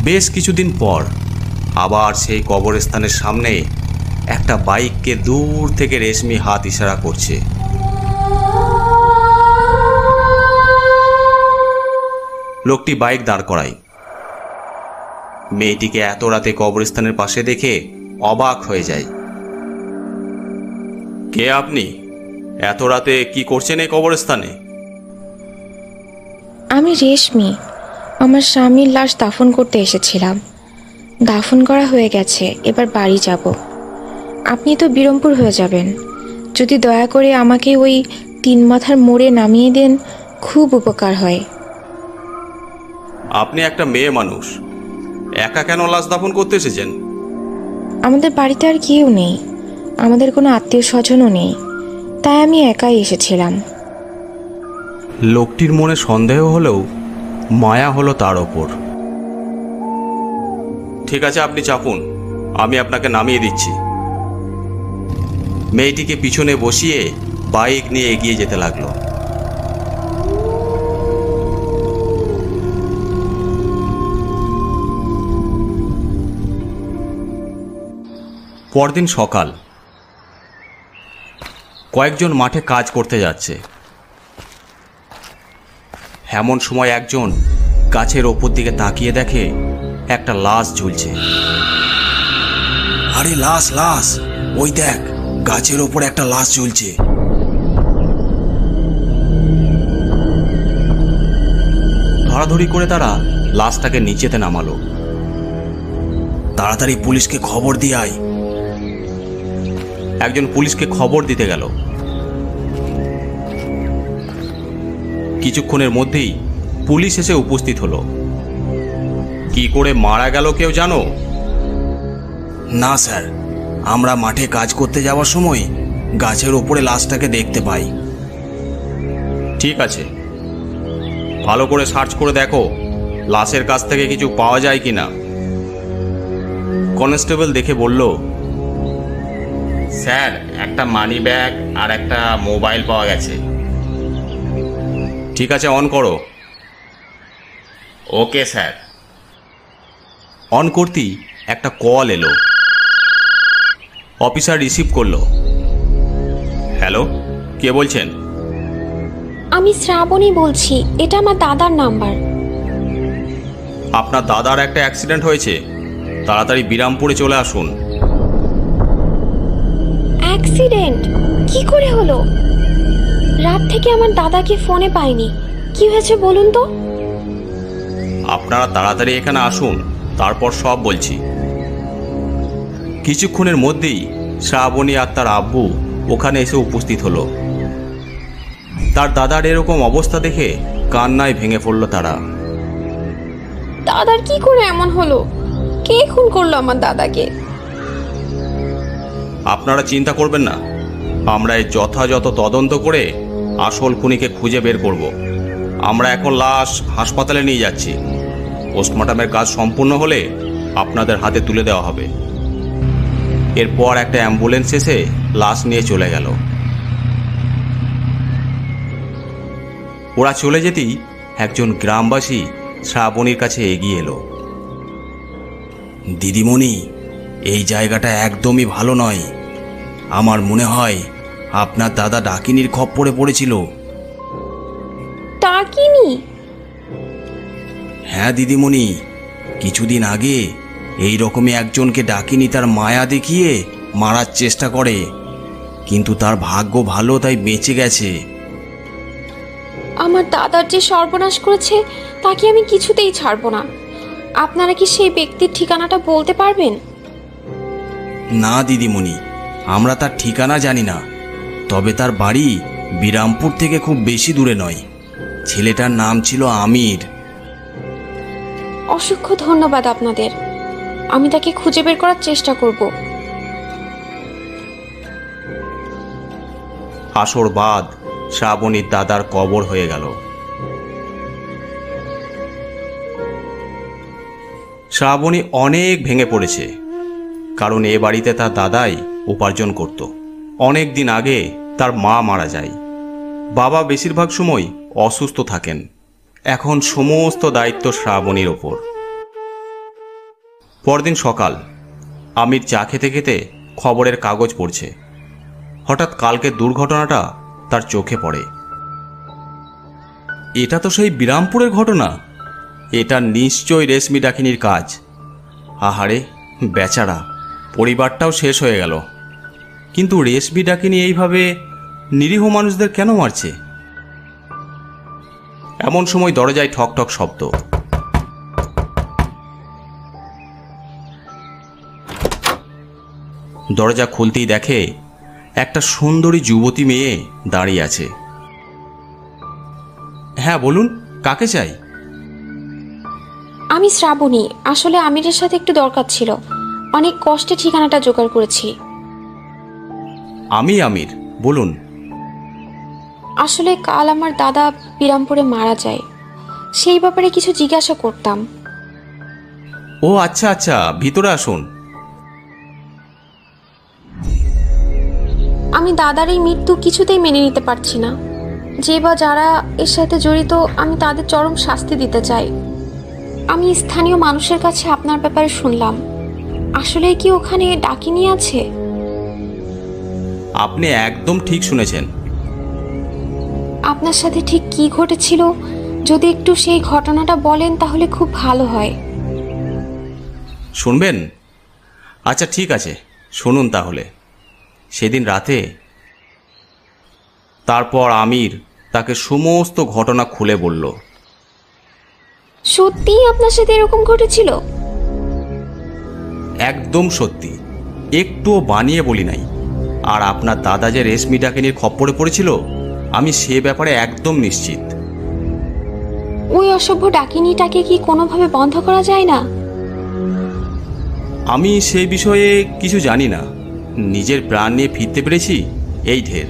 বেশ কিছুদিন পর আবার সেই কবরস্থানের সামনে একটা বাইককে দূর থেকে রেশমি হাত ইশারা করছে। লোকটি বাইক দাঁড় করায়। মেয়েটিকে এত রাতে কবরস্থানের পাশে দেখে অবাক হয়ে যায়। কে আপনি? এত রাতে কি করছেন এই কবরস্থানে? আমি রেশমি। আমার স্বামীর লাশ দাফন করতে এসেছিলাম। দাফন করা হয়ে গেছে, এবার বাড়ি যাব। আপনি তো বিরমপুর হয়ে যাবেন। যদি দয়া করে আমাকে ওই 3 মাথার মোড়ে নামিয়ে দেন, খুব উপকার হয়। আপনি একটা মেয়ে মানুষ, একা কেন লাশ দাফন করতে এসেছেন? আমাদের বাড়িতে আর কেউ নেই, আমাদের কোনো আত্মীয় স্বজনও নেই, তাই আমি একাই এসেছিলাম। লোকটির মনে সন্দেহ হলেও মায়া হলো তার ওপর। ঠিক আছে, আপনি চাপুন, আমি আপনাকে নামিয়ে দিচ্ছি। মেয়েটিকে পিছনে বসিয়ে বাইক নিয়ে এগিয়ে যেতে লাগলো। পরদিন সকাল, কয়েকজন মাঠে কাজ করতে যাচ্ছে। এমন সময় একজন গাছের ওপর দিকে তাকিয়ে দেখে একটা লাশ ঝুলছে। আরে লাশ লাশ, ওই দেখ, গাছের ওপর একটা লাশ ঝুলছে। ধরাধরি করে তারা লাশটাকে নিচেতে নামালো। তাড়াতাড়ি পুলিশকে খবর দিয়ে আয়। একজন পুলিশকে খবর দিতে গেল। কিছুক্ষণের মধ্যেই পুলিশ এসে উপস্থিত হলো। কি করে মারা গেল কেউ জানো? না স্যার, আমরা মাঠে কাজ করতে যাওয়ার সময় গাছের ওপরে লাশটাকে দেখতে পাই। ঠিক আছে, ভালো করে সার্চ করে দেখো লাশের কাছ থেকে কিছু পাওয়া যায় কিনা। কনস্টেবল দেখে বলল, স্যার, একটা মানি ব্যাগ আর একটা মোবাইল পাওয়া গেছে। ঠিক আছে, অন করো। Okay sir. অন করতেই একটা কল এলো। অফিসার রিসিভ করলো। হ্যালো, কে বলছেন? আমি শ্রাবণী বলছি, এটা আমার দাদার নাম্বার। আপনার দাদার একটা অ্যাক্সিডেন্ট হয়েছে, তাড়াতাড়ি বিরামপুরে চলে আসুন। অ্যাক্সিডেন্ট? কি করে হলো? রাত থেকে আমার দাদাকে ফোনে পাইনি। কি হয়েছে বলুন তো? আপনারা তাড়াতাড়ি এখানে আসুন, তারপর সব বলছি। কিছুক্ষণের মধ্যেই শ্রাবণী আর তার আব্বু ওখানে এসে উপস্থিত হলো। তার দাদার এরকম অবস্থা দেখে কান্নায় ভেঙে পড়ল তারা। দাদার কি করে এমন হলো? কে খুন করলো আমার দাদাকে? আপনারা চিন্তা করবেন না, আমরা এই যথাযথ তদন্ত করে আসল খুনিকে খুঁজে বের করব। আমরা এখন লাশ হাসপাতালে নিয়ে যাচ্ছি। পোস্টমর্টমের কাজ সম্পূর্ণ হলে আপনাদের হাতে তুলে দেওয়া হবে। এরপর একটা অ্যাম্বুলেন্স এসে লাশ নিয়ে চলে গেল। ওরা চলে যেতেই একজন গ্রামবাসী শ্রাবণীর কাছে এগিয়ে এলো। দিদিমণি, এই জায়গাটা একদমই ভালো নয়। আমার মনে হয় আপনার দাদা ডাকিনীর খপ্পরে পড়েছিল। ডাকিনি? হ্যাঁ দিদিমণি, কিছুদিন আগে এই রকমই একজনকে ডাকিনী তার মায়া দেখিয়ে মারার চেষ্টা করে, কিন্তু তার ভাগ্য ভালো, তাই বেঁচে গেছে। আমার দাদার যে সর্বনাশ করেছে তাকে আমি কিছুতেই ছাড়বো না। আপনারা কি সেই ব্যক্তির ঠিকানাটা বলতে পারবেন? না দিদিমণি, আমরা তার ঠিকানা জানি না, তবে তার বাড়ি বিরামপুর থেকে খুব বেশি দূরে নয়। ছেলেটার নাম ছিল আমির। অসংখ্য ধন্যবাদ আপনাদের। আমি তাকে খুঁজে বের করার চেষ্টা করব। আসর বাদ শ্রাবণীর দাদার কবর হয়ে গেল। শ্রাবণী অনেক ভেঙে পড়েছে, কারণ এ বাড়িতে তার দাদাই উপার্জন করত। অনেক দিন আগে তার মা মারা যায়। বাবা বেশিরভাগ সময় অসুস্থ থাকেন। এখন সমস্ত দায়িত্ব শ্রাবণীর ওপর। পরদিন সকাল, আমির চা খেতে খেতে খবরের কাগজ পড়ছে। হঠাৎ কালকের দুর্ঘটনাটা তার চোখে পড়ে। এটা তো সেই বিরামপুরের ঘটনা। এটা নিশ্চয়ই রেশমি ডাকিনীর কাজ। আহারে বেচারা, পরিবারটাও শেষ হয়ে গেল। কিন্তু রেশমি ডাকিনী এইভাবে নিরীহ মানুষদের কেন মারছে? এমন সময় দরজায় ঠক ঠক শব্দ। দরজা খুলতেই দেখে একটা সুন্দরী যুবতী মেয়ে দাঁড়িয়ে আছে। হ্যাঁ বলুন, কাকে চাই? আমি শ্রাবণী। আসলে আমিরের সাথে একটু দরকার ছিল, অনেক কষ্টে ঠিকানাটা জোগাড় করেছি। আমি আমির, বলুন। আসলে কাল আমার দাদা বিরামপুরে মারা যায়, সেই ব্যাপারে কিছু জিজ্ঞাসা করতাম। ও আচ্ছা আচ্ছা, ভিতরে আসুন। আমি দাদার এই মৃত্যু কিছুতেই মেনে নিতে পারছি না। যে বা যারা এর সাথে জড়িত, আমি তাদের চরম শাস্তি দিতে চাই। আমি স্থানীয় মানুষের কাছে আপনার ব্যাপারে শুনলাম। আসলে কি ওখানে ডাকিনী আছে? আপনি একদম ঠিক শুনেছেন। আপনার সাথে ঠিক কি ঘটেছিল যদি একটু সেই ঘটনাটা বলেন তাহলে খুব ভালো হয়। শুনবেন? আচ্ছা ঠিক আছে, শুনুন তাহলে। সেদিন রাতে তারপর আমির তাকে সমস্ত ঘটনা খুলে বলল। সত্যিই আপনার সাথে এরকম ঘটেছিল? একদম সত্যি, একটুও বানিয়ে বলি নাই। আর আপনার দাদা যে রেশমি ডাকিনীর খপ্পরে পড়েছিল, আমি সে ব্যাপারে একদম নিশ্চিত। ওই অসভ্য ডাকিনীটাকে কি কোনোভাবে বন্ধ করা যায় না? আমি সেই বিষয়ে কিছু জানি না। নিজের প্রাণ নিয়ে ফিরতে পেরেছি, এই ঢের।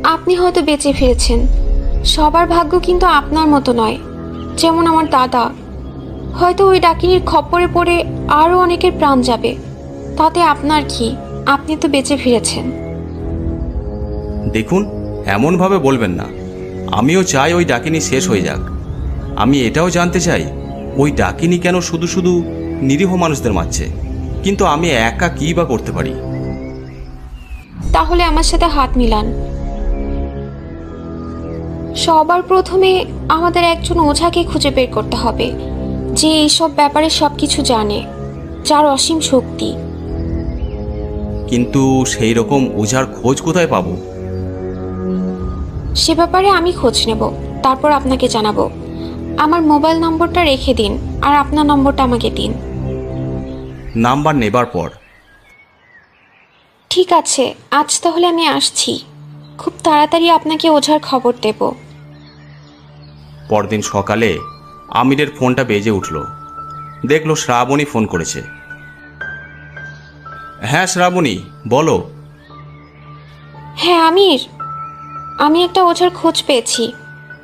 আপনি হয়তো বেঁচে ফিরেছেন। সবার ভাগ্য কিন্তু আপনার মতো নয়। যেমন আমার দাদা, হয়তো ওই ডাকিনীর খপ্পরে পড়ে আরও অনেকের প্রাণ যাবে। তাতে আপনার কি? আপনি তো বেঁচে ফিরেছেন। দেখুন, এমনভাবে বলবেন না। আমিও চাই ওই ডাকিনী শেষ হয়ে যাক। আমি এটাও জানতে চাই ওই ডাকিনী কেন শুধু শুধু নিরীহ মানুষদের মারছে। কিন্তু আমি একা কী বা করতে পারি? তাহলে আমার সাথে হাত মিলান। সবার প্রথমে আমাদের একজন ওঝাকে খুঁজে বের করতে হবে, যে এইসব ব্যাপারে সবকিছু জানে, যার অসীম শক্তি। কিন্তু সেই রকম ওঝার খোঁজ কোথায় পাবো? সে ব্যাপারে আমি খোঁজ নেব, তারপর আপনাকে জানাবো। আমার মোবাইল নম্বরটা রেখে দিন, আর আপনার নম্বরটা আমাকে দিন। নাম্বার নেবার পর, ঠিক আছে, আজ তাহলে আমি আসছি। খুব তাড়াতাড়ি আপনাকে ওঝার খবর দেব। পরদিন সকালে আমিরের ফোনটা বেজে উঠল। দেখলো শ্রাবণী ফোন করেছে। হ্যাঁ শ্রাবণী, বলো। হ্যাঁ আমির, আমি একটা ওঝার খোঁজ পেয়েছি।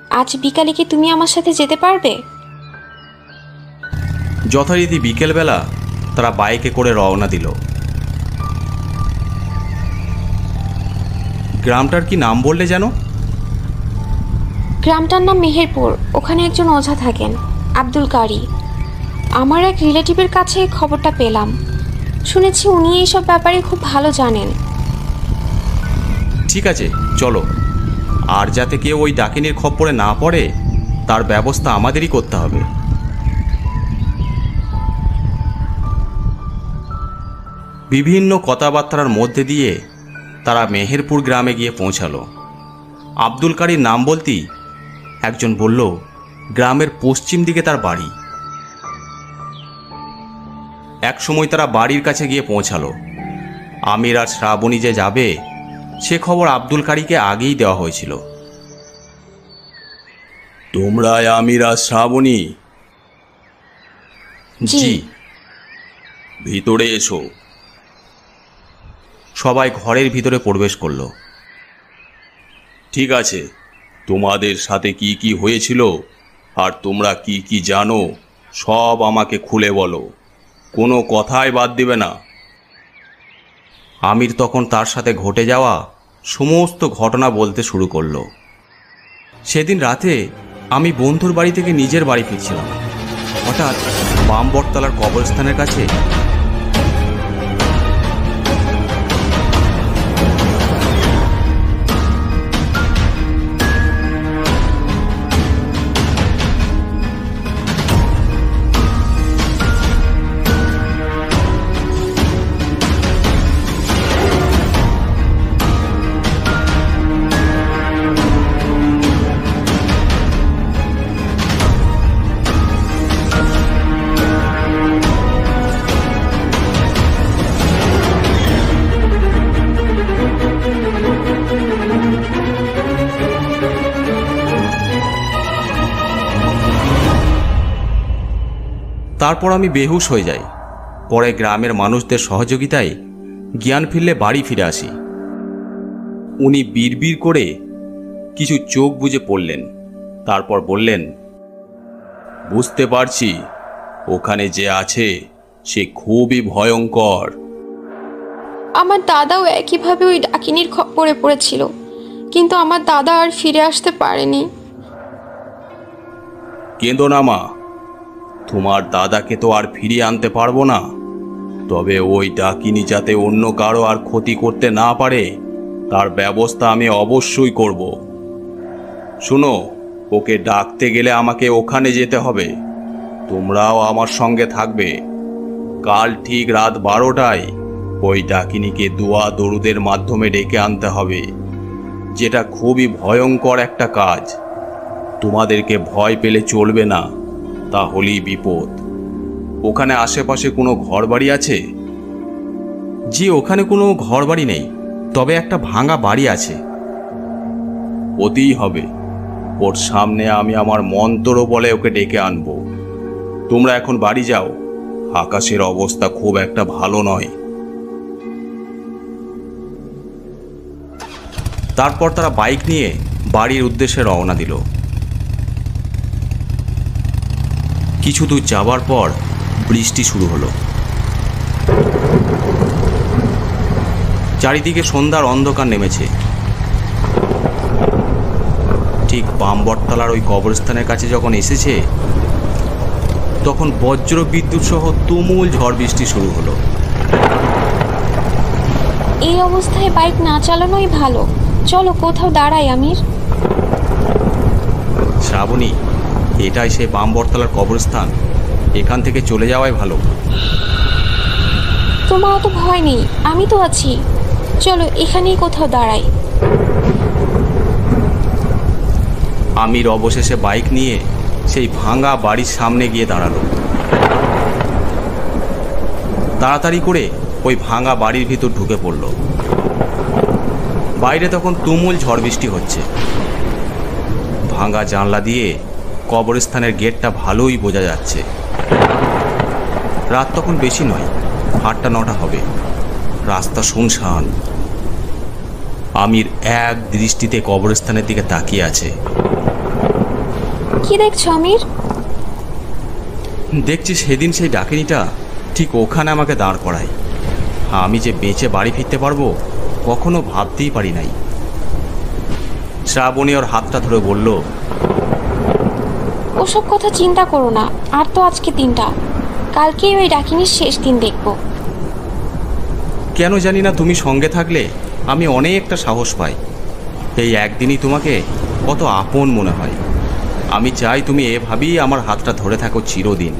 আজ বিকালে কি তুমি আমার সাথে যেতে পারবে? যথারীতি বিকেলবেলা তারা বাইকে করে রওনা দিল। গ্রামটার কি নাম বললে যেন? গ্রামটার নাম মেহেরপুর। ওখানে একজন ওঝা থাকেন, আব্দুল কারি। আমার এক রিলেটিভের কাছে খবরটা পেলাম। শুনেছি উনি এইসব ব্যাপারে খুব ভালো জানেন। ঠিক আছে, চলো। আর যাতে কেউ ওই ডাকিনীর খপ্পরে না পড়ে, তার ব্যবস্থা আমাদেরই করতে হবে। বিভিন্ন কথাবার্তার মধ্যে দিয়ে তারা মেহেরপুর গ্রামে গিয়ে পৌঁছালো। আব্দুল কারির নাম বলতেই একজন বলল গ্রামের পশ্চিম দিকে তার বাড়ি। এক সময় তারা বাড়ির কাছে গিয়ে পৌঁছালো। আমির আর শ্রাবণী যে যাবে সে খবর আব্দুল কারিকে আগেই দেওয়া হয়েছিল। তোমরা আমির আর শ্রাবণী? জি। ভিতরে এসো। সবাই ঘরের ভিতরে প্রবেশ করল। ঠিক আছে, তোমাদের সাথে কি কি হয়েছিল আর তোমরা কি কি জানো সব আমাকে খুলে বলো, কোনো কথাই বাদ দিবে না। আমির তখন তার সাথে ঘটে যাওয়া সমস্ত ঘটনা বলতে শুরু করলো। সেদিন রাতে আমি বন্ধুর বাড়ি থেকে নিজের বাড়ি ফিরছিলাম। হঠাৎ বামবটতলার কবরস্থানের কাছে? তারপর আমি বেহুশ হয়ে যাই। পরে গ্রামের মানুষদের সহযোগিতায় জ্ঞান ফিরলে বাড়ি ফিরে আসি। উনি বিড়বিড় করে কিছু চোখ বুজে পড়লেন, তারপর বললেন, বুঝতে পারছি ওখানে যে আছে সে খুবই ভয়ঙ্কর। আমার দাদাও একইভাবে ওই ডাকিনীর খপ্পরে পড়েছিল, কিন্তু আমার দাদা আর ফিরে আসতে পারেনি। কেঁদো না মা, তোমার দাদাকে তো আর ফিরিয়ে আনতে পারবো না, তবে ওই ডাকিনী যাতে অন্য কারো আর ক্ষতি করতে না পারে তার ব্যবস্থা আমি অবশ্যই করব। শুনো, ওকে ডাকতে গেলে আমাকে ওখানে যেতে হবে, তোমরাও আমার সঙ্গে থাকবে। কাল ঠিক রাত 12টায় ওই ডাকিনীকে দোয়া দরুদের মাধ্যমে ডেকে আনতে হবে, যেটা খুবই ভয়ঙ্কর একটা কাজ। তোমাদেরকে ভয় পেলে চলবে না, তাহলেই বিপদ। ওখানে আশেপাশে কোনো ঘরবাড়ি আছে? জি, ওখানে কোনো ঘরবাড়ি নেই, তবে একটা ভাঙা বাড়ি আছে। ওতেই হবে। ওর সামনে আমি আমার মন্ত্র বলে ওকে ডেকে আনবো। তোমরা এখন বাড়ি যাও, আকাশের অবস্থা খুব একটা ভালো নয়। তারপর তারা বাইক নিয়ে বাড়ির উদ্দেশ্যে রওনা দিল। কিছু দূর যাবার পর বৃষ্টি শুরু হলো। চারিদিকে সন্ধ্যার অন্ধকার নেমেছে। ঠিক বামবটতলার ওই কবরস্থানের কাছে যখন এসেছে, তখন বজ্র বিদ্যুৎ সহ তুমুল ঝড় বৃষ্টি শুরু হলো। এই অবস্থায় বাইক না চালানোই ভালো। চলো কোথাও দাঁড়াই আমির। শ্রাবণী, এটাই সেই বামবটতলার কবরস্থান, এখান থেকে চলে যাওয়াই ভালো। তোমার অত ভয় নেই, আমি তো আছি। চলো এখানেই কোথাও দাঁড়াই। আমির অবশেষে বাইক নিয়ে সেই ভাঙা বাড়ির সামনে গিয়ে দাঁড়ালো। তাড়াতাড়ি করে ওই ভাঙা বাড়ির ভিতর ঢুকে পড়ল। বাইরে তখন তুমুল ঝড় বৃষ্টি হচ্ছে। ভাঙা জানলা দিয়ে কবরস্থানের গেটটা ভালোই বোঝা যাচ্ছে। রাত তখন বেশি নয়, 8টা-9টা হবে। রাস্তা শুনশান। আমির এক দৃষ্টিতে কবরস্থানের দিকে তাকিয়ে আছে। কি দেখছো আমির? দেখছি সেদিন সেই ডাকিনীটা ঠিক ওখানে আমাকে দাঁড় করায়। আমি যে বেঁচে বাড়ি ফিরতে পারবো কখনো ভাবতেই পারি নাই। শ্রাবণী ওর হাতটা ধরে বলল, ওসব কথা চিন্তা করো না, আর তো আজকে 3টা, কালকেই ওই ডাকিনীর শেষ দিন দেখবো। কেন জানি না তুমি সঙ্গে থাকলে আমি অনেকটা সাহস পাই। এই একদিনই তোমাকে কত আপন মনে হয়। আমি চাই তুমি এভাবেই আমার হাতটা ধরে থাকো চিরদিন।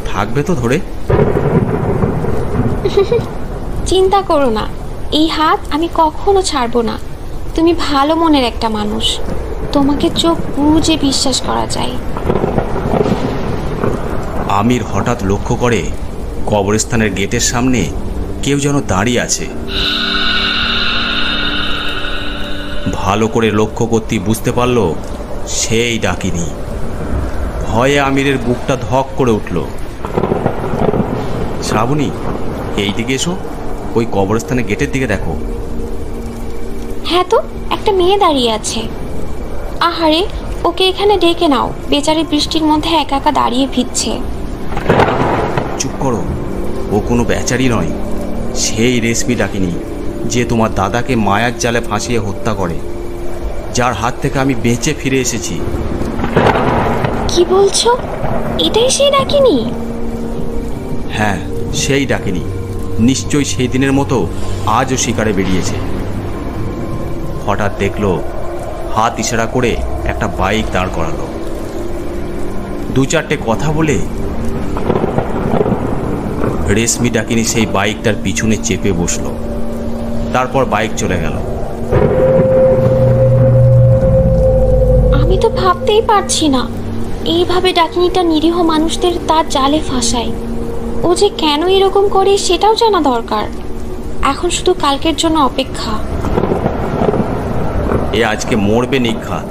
থাকবে তো ধরে? চিন্তা করো না, এই হাত আমি কখনো ছাড়বো না। তুমি ভালো মনের একটা মানুষ, তোমাকে চোখ বুজে বিশ্বাস করা যায়। আমির হঠাৎ লক্ষ্য করে কবরস্থানের গেটের সামনে কেউ যেন দাঁড়িয়ে আছে। ভালো করে লক্ষ্য করতেই বুঝতে পারল সেই ডাকিনী। ভয়ে আমিরের বুকটা ধক করে উঠল। শ্রাবণী, এই দিকে এসো, ওই কবরস্থানের গেটের দিকে দেখো। হ্যাঁ তো, একটা মেয়ে দাঁড়িয়ে আছে। আহারে, ওকে এখানে ডেকে নাও, বেচারি বৃষ্টির মধ্যে একা একা দাঁড়িয়ে ভিজছে। চুপ করো, ও কোনো বেচারি নয়, সেই রেশমি ডাকিনী যে তোমার দাদাকে মায়ার জালে ফাঁসিয়ে হত্যা করে, যার হাত থেকে আমি বেঁচে ফিরে এসেছি। কি বলছো? এটাই সেই ডাকিনী? হ্যাঁ, সেই ডাকিনি নিশ্চয়ই সেই দিনের মতো আজও শিকারে বেরিয়েছে। হঠাৎ দেখলো হাত ইশারা করে একটা বাইক দাঁড় করালো। দু চারটে কথা বলে রেশমি ডাকিনি সেই বাইকটার পিছনে চেপে বসলো। তারপর বাইক চলে গেল। আমি তো ভাবতেই পারছি না এইভাবে ডাকিনিটা নিরীহ মানুষদের তার জালে ফাঁসায়। ও যে কেন এরকম করে সেটাও জানা দরকার। এখন শুধু কালকের জন্য অপেক্ষা। এ আজকে মরবে নিঘাত।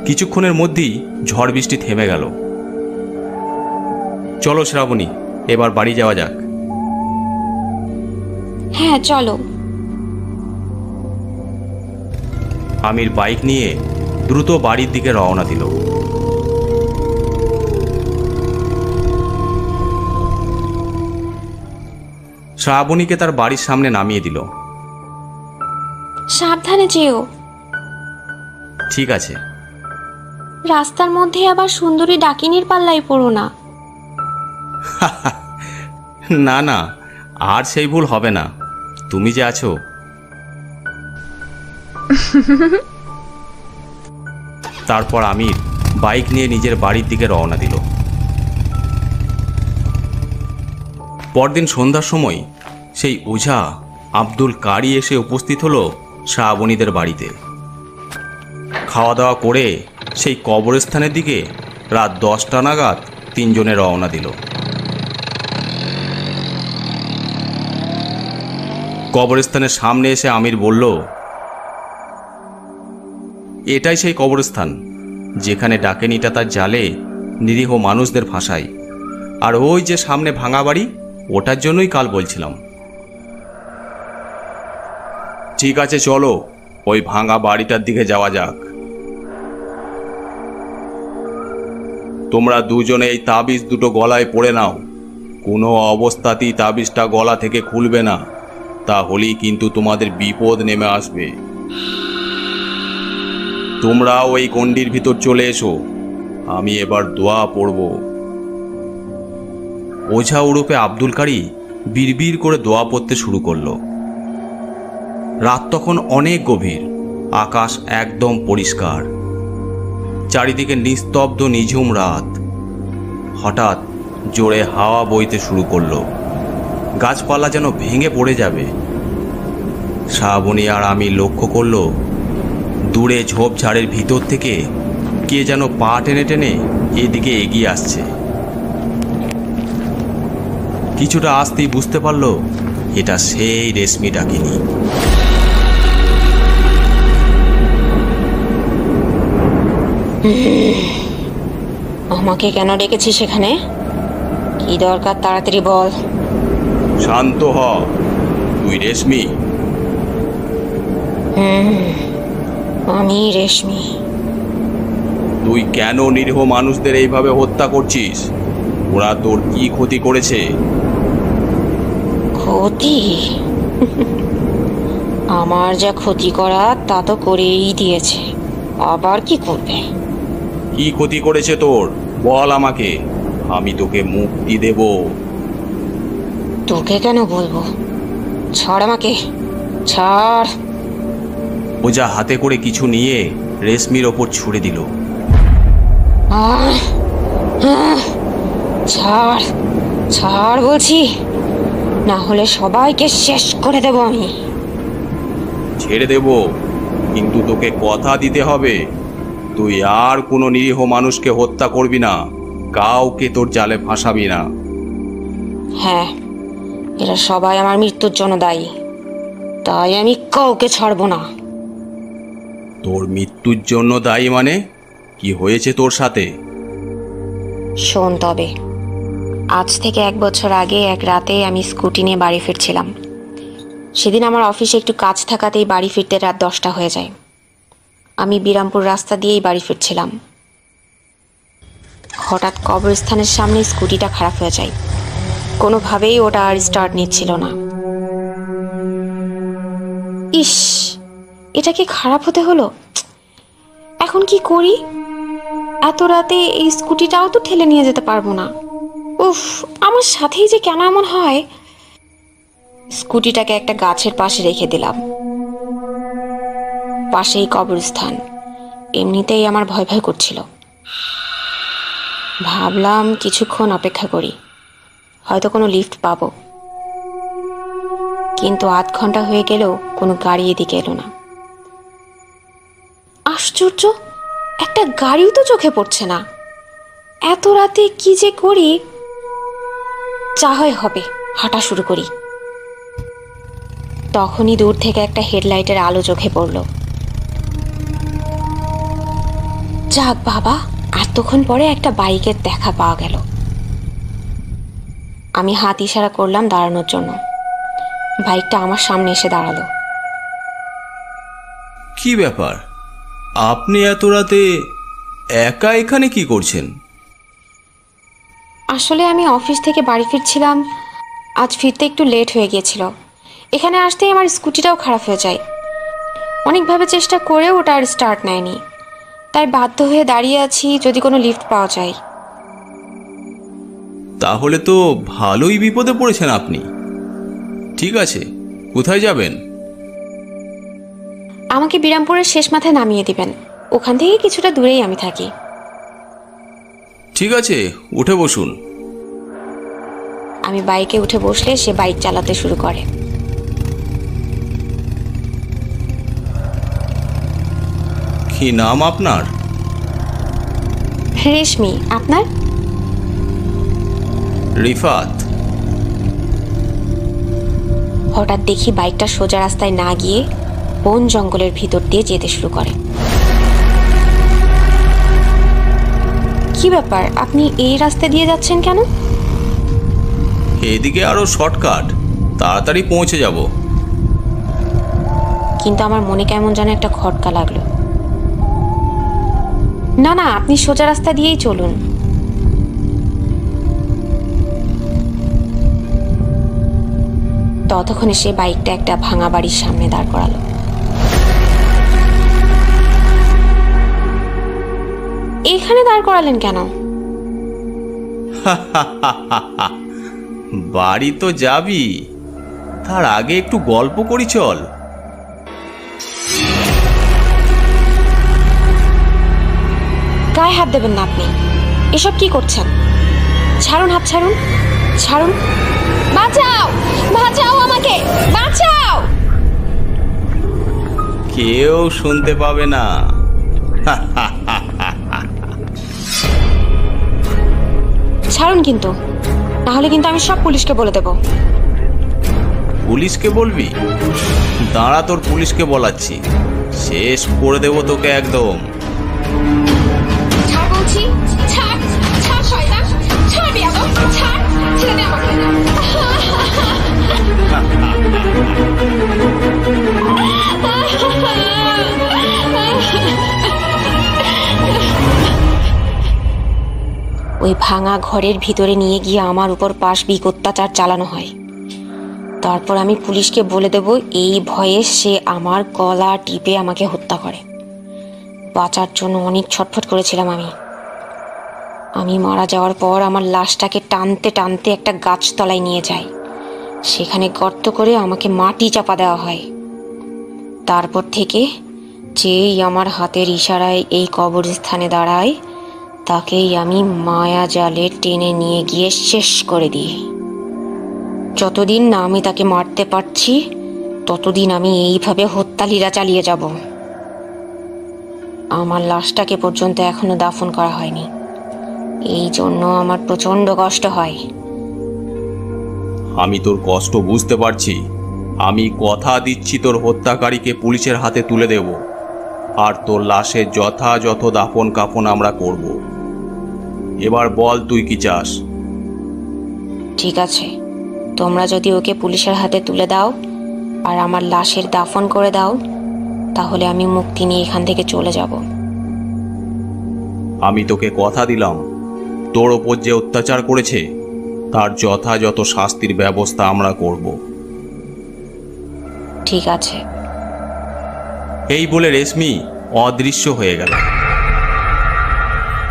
কিছুক্ষণের মধ্যেই ঝড় বৃষ্টি থেমে গেল। চলো শ্রাবণী, এবার বাড়ি যাওয়া যাক। হ্যাঁ চলো। আমির বাইক নিয়ে দ্রুত বাড়ির দিকে রওনা দিল। শ্রাবণীকে তার বাড়ির সামনে নামিয়ে দিল। সাবধানে যেও। ঠিক আছে। রাস্তার মধ্যে আবার সুন্দরী ডাকিনীর পাল্লায় পড়ো না। না না, আর সেই ভুল হবে না। তুমি যে আছো। তারপর আমির বাইক নিয়ে নিজের বাড়ির দিকে রওনা দিল। পরদিন সন্ধ্যার সময় সেই ওঝা আব্দুল কারি এসে উপস্থিত হলো শ্রাবণীদের বাড়িতে। খাওয়া দাওয়া করে সেই কবরস্থানের দিকে রাত 10টা নাগাদ তিনজনে রওনা দিল। কবরস্থানের সামনে এসে আমির বলল, এটাই সেই কবরস্থান যেখানে ডাকেনিটা তার জালে নিরীহ মানুষদের ফাঁসায়। আর ওই যে সামনে ভাঙা বাড়ি, ওটার জন্যই কাল বলছিলাম। ঠিক আছে, চলো ওই ভাঙা বাড়িটার দিকে যাওয়া যাক। তোমরা দুজনে এই তাবিজ দুটো গলায় পরে নাও। কোনো অবস্থাতেই তাবিজটা গলা থেকে খুলবে না, তাহলেই কিন্তু তোমাদের বিপদ নেমে আসবে। তোমরাও ওই গণ্ডির ভিতর চলে এসো, আমি এবার দোয়া পড়ব। ওঝা ওরূপে আব্দুল কারি বিড়বিড় করে দোয়া পড়তে শুরু করলো। রাত তখন অনেক গভীর, আকাশ একদম পরিষ্কার, চারিদিকে নিস্তব্ধ নিঝুম রাত। হঠাৎ জোরে হাওয়া বইতে শুরু করলো, গাছপালা যেন ভেঙে পড়ে যাবে। শ্রাবণী আর আমি লক্ষ্য করলো দূরে ঝোপঝাড়ের ভিতর থেকে কে যেন পা টেনে টেনে এদিকে এগিয়ে আসছে। কিছুটা আসতেই বুঝতে পারলো এটা সেই রেশমি ডাকিনী। আমাকে কেন ডেকেছিস সেখানে? কি দরকার তাড়াতাড়ি বল। শান্ত হ, তুই রেশমি? আমি রেশমি। তুই কেন নিরীহ মানুষদের এইভাবে হত্যা করছিস? ওরা তোর কি ক্ষতি করেছে? ক্ষতি? আমার যা ক্ষতি করার তা তো করেই দিয়েছে, আবার কি করবে? কি ক্ষতি করেছে তোর? বল আমাকে, আমি তোকে মুক্তি দেব। তোকে কেন বলবো? ছাড় আমাকে, ছাড়। ওঝা হাতে করে কিছু নিয়ে রেশমির ওপর ছুড়ে দিল। ছাড়, ছাড় বলছি, না হলে সবাইকে শেষ করে দেব আমি। ছেড়ে দেব, কিন্তু তোকে কথা দিতে হবে তুই আর কোনো নিরীহ মানুষকে হত্যা করবি না, কাউকে তোর জালে ফাঁসাবি না। হ্যাঁ, এরা সবাই আমার মৃত্যুর জন্য দায়ী, তাই আমি কাউকে ছাড়বো না। তোর মৃত্যুর জন্য দায়ী মানে? কি হয়েছে তোর সাথে? শোন তবে, আজ থেকে 1 বছর আগে এক রাতে আমি স্কুটি নিয়ে বাড়ি ফিরছিলাম। সেদিন আমার অফিসে একটু কাজ থাকাতেই বাড়ি ফিরতে রাত 10টা হয়ে যায়। আমি বিরামপুর রাস্তা দিয়েই বাড়ি ফিরছিলাম। হঠাৎ কবরস্থানের সামনে স্কুটিটা খারাপ হয়ে যায়। কোনোভাবেই ওটা আর স্টার্ট নিচ্ছিল না। ইস, এটা কি খারাপ হতে হলো? এখন কি করি? এত রাতে এই স্কুটিটাও তো ঠেলে নিয়ে যেতে পারবো না। উফ, আমার সাথেই যে কেন এমন হয়। স্কুটিটাকে একটা গাছের পাশে রেখে দিলাম। পাশেই কবরস্থান, এমনিতেই আমার ভয় ভয় করছিল। ভাবলাম কিছুক্ষণ অপেক্ষা করি, হয়তো কোনো লিফট পাবো। কিন্তু আধ ঘন্টা হয়ে গেলেও কোনো গাড়ি এদিকে এলো না। আশ্চর্য, একটা গাড়িও তো চোখে পড়ছে না। এত রাতে কি যে করি, যা হয় হবে, হাঁটা শুরু করি। তখনই দূর থেকে একটা হেডলাইটের আলো চোখে পড়ল। যাক বাবা, এতক্ষণ পরে একটা বাইকের দেখা পাওয়া গেল। আমি হাত ইশারা করলাম দাঁড়ানোর জন্য। বাইকটা আমার সামনে এসে দাঁড়ালো। কি ব্যাপার, আপনি এত রাতে একা এখানে কি করছেন? আসলে আমি অফিস থেকে বাড়ি ফিরছিলাম, আজ ফিরতে একটু লেট হয়ে গিয়েছিল। এখানে আসতেই আমার স্কুটিটাও খারাপ হয়ে যায়। অনেকভাবে চেষ্টা করেও ওটা আর স্টার্ট নেয়নি, তাই বাধ্য হয়ে দাঁড়িয়ে আছি যদি কোনো লিফট পাওয়া যায়। তাহলে তো ভালোই বিপদে পড়েছেন আপনি। ঠিক আছে, কোথায় যাবেন? আমাকে বিরামপুরের শেষ মাথায় নামিয়ে দিবেন, ওখান থেকে কিছুটা দূরেই আমি থাকি। ঠিক আছে, উঠে বসুন। আমি বাইকে উঠে বসলে সে বাইক চালাতে শুরু করে। কি নাম আপনার? রেশমি, আপনার? রিফাত। হঠাৎ দেখি বাইকটা সোজা রাস্তায় না গিয়ে বন জঙ্গলের ভিতর দিয়ে যেতে শুরু করে। কি ব্যাপার, আপনি এই রাস্তা দিয়ে যাচ্ছেন কেন? এদিকে আরো শর্টকাট, তাড়াতাড়ি পৌঁছে যাব। কিন্তু আমার মনে কেমন যেন একটা খটকা লাগলো। না না, আপনি সোজা রাস্তা দিয়েই চলুন। ততক্ষণে সে বাইকটা একটা ভাঙা বাড়ির সামনে দাঁড় করালো। এখানে দাঁড় করালেন কেন? বাড়ি তো যাবি, তার আগে একটু গল্প করি চল। গায়ে হাত দেবেন না আপনি, এসব কি করছেন? ছাড়ুন, হাত ছাড়ুন, ছাড়ুন। বাঁচাও, বাঁচাও আমাকে, বাঁচাও। কেউ শুনতে পাবে না। ছাড়ুন কিন্তু, নাহলে কিন্তু আমি সব পুলিশকে বলে দেব। পুলিশকে বলবি? দাঁড়া, তোর পুলিশকে বলাচ্ছি, শেষ করে দেবো তোকে একদম। ছাড় বলছি, ছাড়, ছাড় শয়তান, ছাড় বিয়াদব, ছাড়, ছেড়ে দে আমাকে। ওই ভাঙা ঘরের ভিতরে নিয়ে গিয়ে আমার উপর পাশবিক অত্যাচার চালানো হয়। তারপর আমি পুলিশকে বলে দেব এই ভয়ে সে আমার গলা টিপে আমাকে হত্যা করে। বাঁচার জন্য অনেক ছটফট করেছিলাম আমি মারা যাওয়ার পর আমার লাশটাকে টানতে টানতে একটা গাছতলায় নিয়ে যায়। সেখানে গর্ত করে আমাকে মাটি চাপা দেওয়া হয়। তারপর থেকে যেই আমার হাতের ইশারায় এই কবরস্থানে দাঁড়ায়, তাকেই আমি মায়া জালে টেনে নিয়ে গিয়ে শেষ করে দিই। যতদিন না আমি তাকে মারতে পারছি, ততদিন আমি এইভাবে হত্যালীলা চালিয়ে যাব। আমার লাশটাকে পর্যন্ত এখনো দাফন করা হয়নি, এই জন্য আমার প্রচন্ড কষ্ট হয়। আমি তোর কষ্ট বুঝতে পারছি। আমি কথা দিচ্ছি তোর হত্যাকারীকে পুলিশের হাতে তুলে দেব, আর তোর লাশের যথাযথ দাফন কাফন আমরা করব। এবার বল তুই কি চাস? ঠিক আছে, তোমরা যদি ওকে পুলিশের হাতে তুলে দাও আর আমার লাশের দাফন করে দাও, তাহলে আমি মুক্তি নিয়ে এখান থেকে চলে যাব। আমি তোকে কথা দিলাম, তোর ওপর যে অত্যাচার করেছে তার যথাযথ শাস্তির ব্যবস্থা আমরা করব। ঠিক আছে। এই বলে রেশমি অদৃশ্য হয়ে গেল।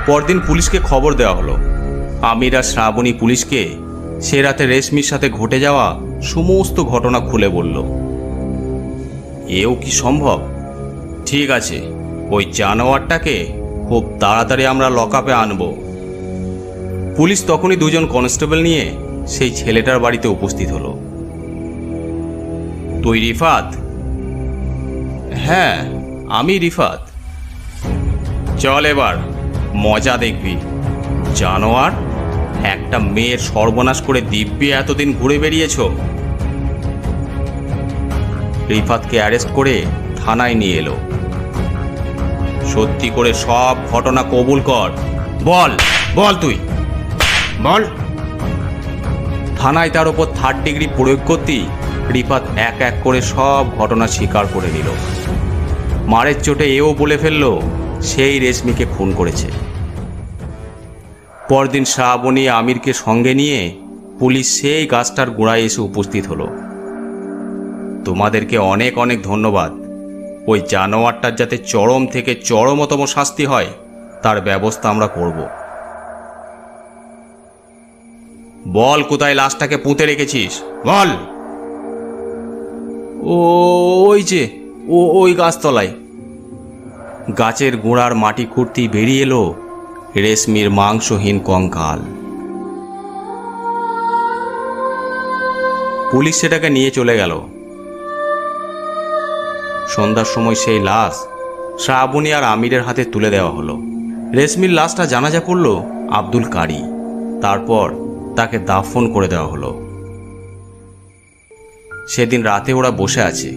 পরদিন পুলিশকে খবর দেওয়া হলো। আমির আর শ্রাবণী পুলিশকে সে রাতে রেশমির সাথে ঘটে যাওয়া সমস্ত ঘটনা খুলে বলল। এও কি সম্ভব? ঠিক আছে, ওই জানোয়ারটাকে খুব তাড়াতাড়ি আমরা লকআপে আনব। পুলিশ তখনই দুজন কনস্টেবল নিয়ে সেই ছেলেটার বাড়িতে উপস্থিত হলো। তুই রিফাত? হ্যাঁ, আমি রিফাত। চল এবার মজা দেখবি। জানোয়ার, একটা মেয়ের সর্বনাশ করে দিব্যি এতদিন ঘুরে বেরিয়েছ। রিফাতকে অ্যারেস্ট করে থানায় নিয়ে এলো। সত্যি করে সব ঘটনা কবুল কর। বল বল, তুই বল। থানায় তার ওপর 3rd ডিগ্রি প্রয়োগ করতেই রিফাত এক এক করে সব ঘটনা স্বীকার করে নিল। মারের চোটে এও বলে ফেলল সেই রেশমিকে খুন করেছে। পরদিন শ্রাবণী আমিরকে সঙ্গে নিয়ে পুলিশ সেই গাছটার গোড়ায় এসে উপস্থিত হলো। তোমাদেরকে অনেক অনেক ধন্যবাদ। ওই জানোয়ারটার যাতে চরম থেকে চরমতম শাস্তি হয় তার ব্যবস্থা আমরা করব। বল, কোথায় লাশটাকে পুঁতে রেখেছিস? বল। ওই যে ওই গাছতলায়। গাছের গোড়ার মাটি খুঁড়তেই বেরিয়ে এলো রেশমির মাংসহীন কঙ্কাল। পুলিশ সেটাকে নিয়ে চলে গেল। সন্ধ্যার সময় সেই লাশ শ্রাবণী আর আমিরের হাতে তুলে দেওয়া হলো। রেশমির লাশটা জানাজা করল আব্দুল কারি। তারপর তাকে দাফন করে দেওয়া হলো। সেদিন রাতে ওরা বসে আছে।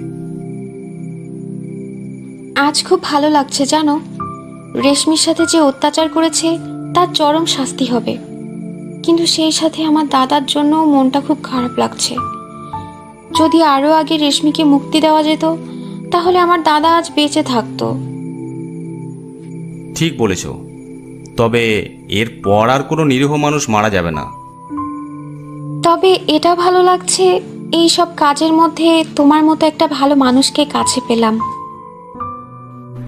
আজ খুব ভালো লাগছে জানো, রেশমির সাথে যে অত্যাচার করেছে তার চরম শাস্তি হবে। কিন্তু সেই সাথে আমার দাদার জন্য মনটা খুব খারাপ লাগছে। যদি আরও আগে রেশমিকে মুক্তি দেওয়া যেত তাহলে আমার দাদা আজ বেঁচে থাকতো। ঠিক বলেছ, তবে এরপর আর কোনো নিরীহ মানুষ মারা যাবে না। তবে এটা ভালো লাগছে, এই সব কাজের মধ্যে তোমার মতো একটা ভালো মানুষকে কাছে পেলাম।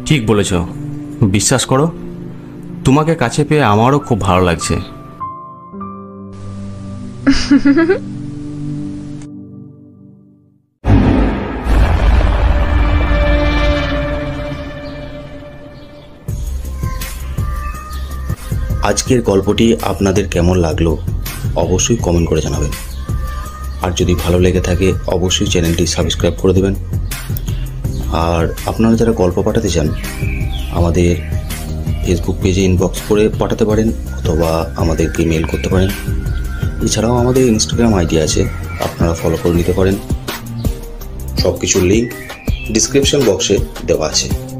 ঠিক বলেছ, বিশ্বাস করো, তোমাকে কাছে পেয়ে আমারও খুব ভালো লাগছে। আজকের গল্পটি আপনাদের কেমন লাগলো অবশ্যই কমেন্ট করে জানাবেন। আর যদি ভালো লেগে থাকে অবশ্যই চ্যানেলটি সাবস্ক্রাইব করে দেবেন। আর আপনারা যারা গল্প পাঠাতে চান আমাদের ফেসবুক পেজে ইনবক্স করে পাঠাতে পারেন, অথবা আমাদেরকে মেল করতে পারেন। এছাড়াও আমাদের ইনস্টাগ্রাম আইডি আছে, আপনারা ফলো করে নিতে পারেন। সব কিছুর লিঙ্ক ডিসক্রিপশন বক্সে দেওয়া আছে।